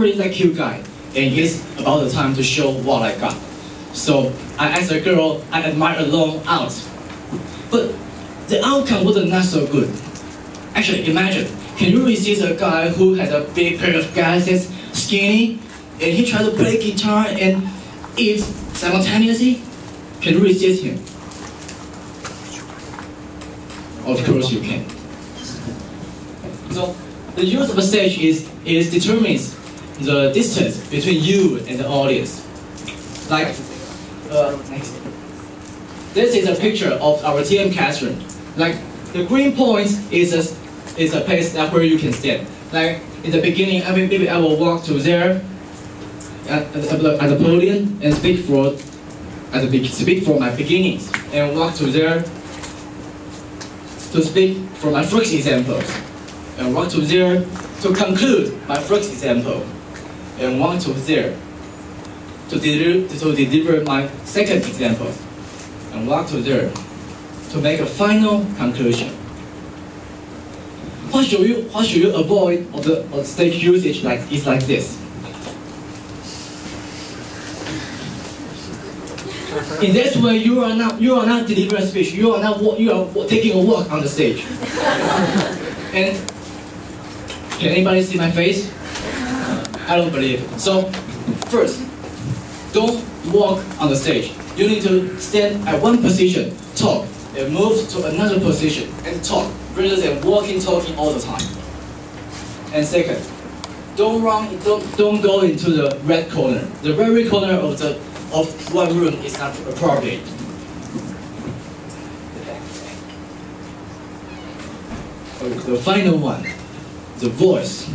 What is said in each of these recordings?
really like cute guy, and it's about the time to show what I got. So I asked the girl I admire alone out. But the outcome wasn't not so good. Actually, imagine, can you resist a guy who has a big pair of glasses, skinny, and he tried to play guitar and eat simultaneously? Can you resist him? Of course you can. So the use of a stage determines the distance between you and the audience. Like, next. This is a picture of our TM classroom. Like, the green point is a place that where you can stand. Like, in the beginning, maybe I will walk to there at the podium and speak for my beginnings, and walk to there to speak for my first examples, and walk to there to conclude my first example, and walk to there to deliver my second example, and walk to there to make a final conclusion. What should you avoid of the stage usage like this? In this way, you are not delivering a speech. You are taking a walk on the stage. And can anybody see my face? I don't believe it. So, first, don't walk on the stage. You need to stand at one position, talk, and move to another position and talk, rather than walking, talking all the time. And second, don't go into the red corner. The very corner of one room is not appropriate. The final one, the voice.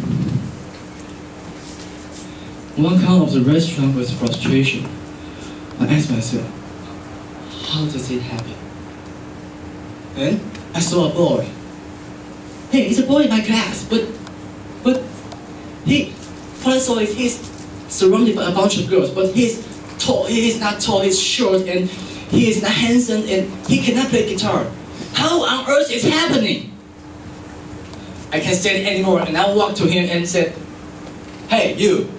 One come of the restaurant with frustration. I asked myself, how does it happen? And I saw a boy. Hey, it's a boy in my class, but what I saw is he's surrounded by a bunch of girls, but he's tall, he is not tall, he's short, and he is not handsome, and he cannot play guitar. How on earth is happening? I can't stand anymore, and I walked to him and said, hey, you,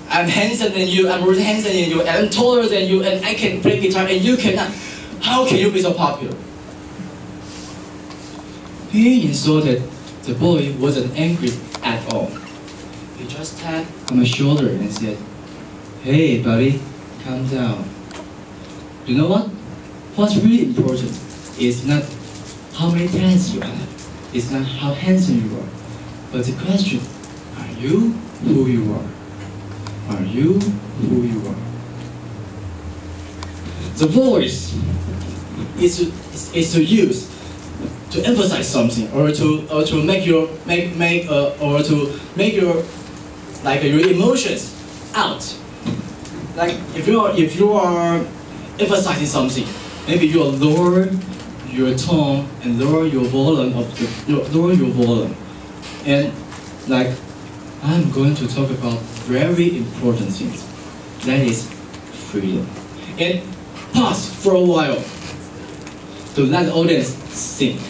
I'm handsome than you, I'm really handsome than you, and I'm taller than you, and I can play guitar, and you cannot. How can you be so popular? He insulted the boy wasn't angry at all. He just tapped on my shoulder and said, hey buddy, calm down. You know what? What's really important is not how many talents you have. It's not how handsome you are. But the question, are you who you are? Are you who you are? The voice is to use to emphasize something, or to make your emotions out. Like if you are emphasizing something, maybe you lower your tone and lower your volume and like I'm going to talk about very important things. That is freedom. And pause for a while to let the audience think.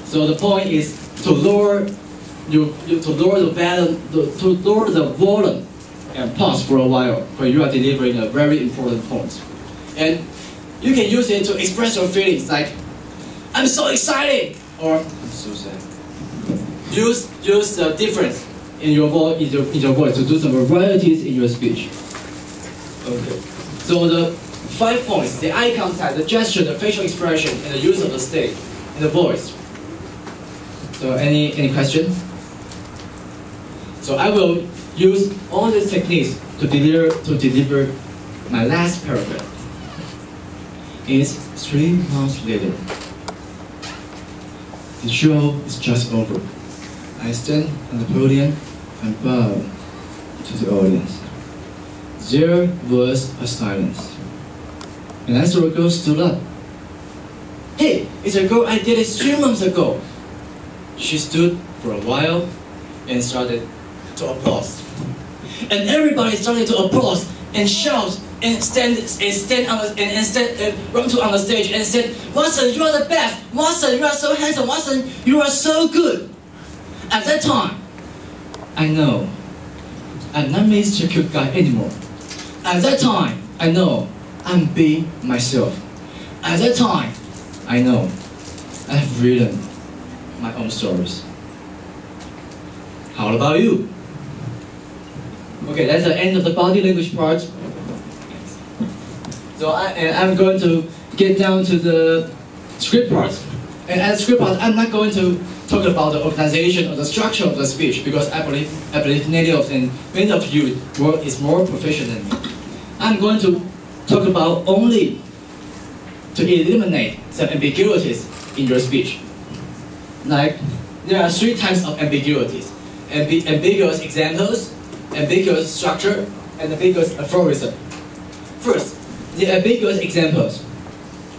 So the point is to lower the volume and pause for a while when you are delivering a very important point. And you can use it to express your feelings, like I'm so excited or I'm so sad. Use the difference in your voice to do some varieties in your speech. Okay. So the 5 points: the eye contact, the gesture, the facial expression, and the use of the stage and the voice. So any questions? So I will use all these techniques to deliver my last paragraph. It's 3 months later. The show is just over. I stand on the podium and bow to the audience. There was a silence. And I saw a girl stood up. Hey, it's a girl I did it 3 months ago. She stood for a while and started to applaud. And everybody started to applaud and shout and run on the stage and said, Watson, you are the best. Watson, you are so handsome. Watson, you are so good. At that time, I know I'm not Mr. Cute Guy anymore. At that time, I know I'm being myself. At that time, I know I have written my own stories. How about you? Okay, that's the end of the body language part. So I'm going to get down to the script part. And at the script part, I'm not going to talk about the organization or the structure of the speech because I believe many of you is more professional than me. I'm going to talk about only to eliminate some ambiguities in your speech. Like, there are 3 types of ambiguities. Ambiguous examples, ambiguous structure, and ambiguous aphorism. First, the ambiguous examples.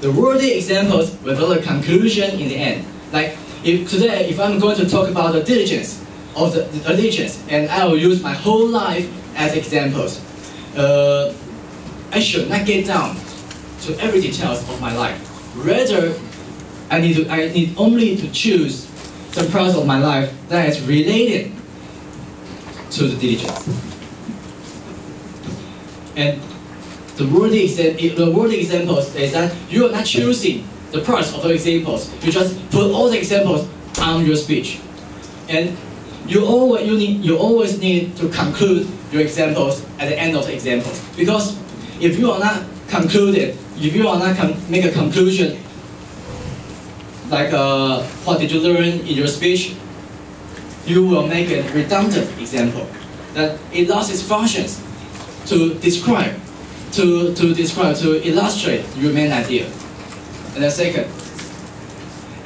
The wordy examples without a conclusion in the end. Like, if I'm going to talk about the diligence of the allegiance, and I will use my whole life as examples, I should not get down to every details of my life. Rather, I need only to choose some parts of my life that is related to the diligence. And the wordy examples is that you are not choosing the parts of the examples. You just put all the examples on your speech, and you always need to conclude your examples at the end of the examples. Because if you are not concluded, if you are not make a conclusion, like what did you learn in your speech, you will make a redundant example that it lost its functions to describe, to illustrate your main idea. And then second,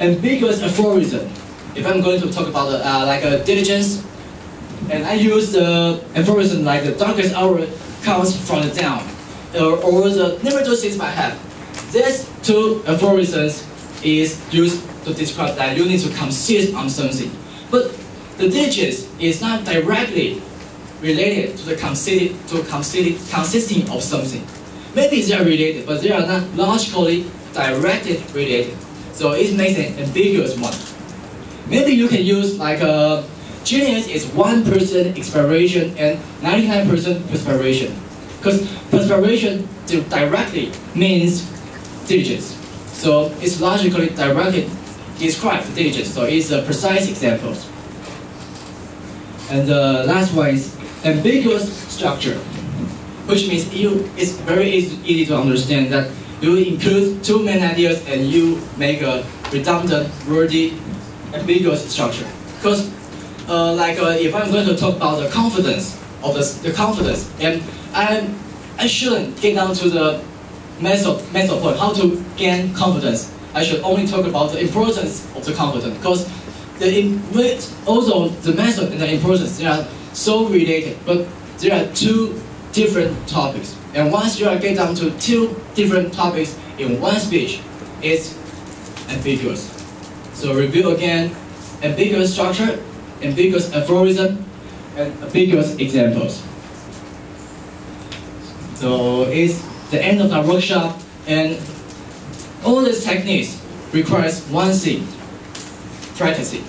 ambiguous aphorism. If I'm going to talk about like a diligence, and I use the aphorism like the darkest hour comes from the dawn, or the never do things by half. These 2 aphorisms is used to describe that you need to consist on something. But the diligence is not directly related to the consisting of something. Maybe they are related, but they are not logically directly related. So it makes an ambiguous one. Maybe you can use like a genius is 1% inspiration and 99% perspiration. Because perspiration directly means diligence. So it's logically directly describes diligence. So it's a precise example. And the last one is ambiguous structure, which means it's very easy to understand that you include 2 main ideas and you make a redundant, wordy, ambiguous structure. Because if I'm going to talk about the confidence of the confidence, and I shouldn't get down to the method point, how to gain confidence. I should only talk about the importance of the confidence, because also the method and the importance, they are so related, but there are 2 different topics. And once you get down to 2 different topics in one speech, it's ambiguous. So review again: ambiguous structure, ambiguous aphorism, and ambiguous examples. So it's the end of our workshop, and all these techniques requires one thing: practicing.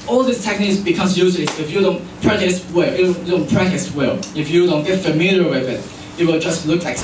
All these techniques becomes useless if you don't practice well. If you don't get familiar with it, it will just look like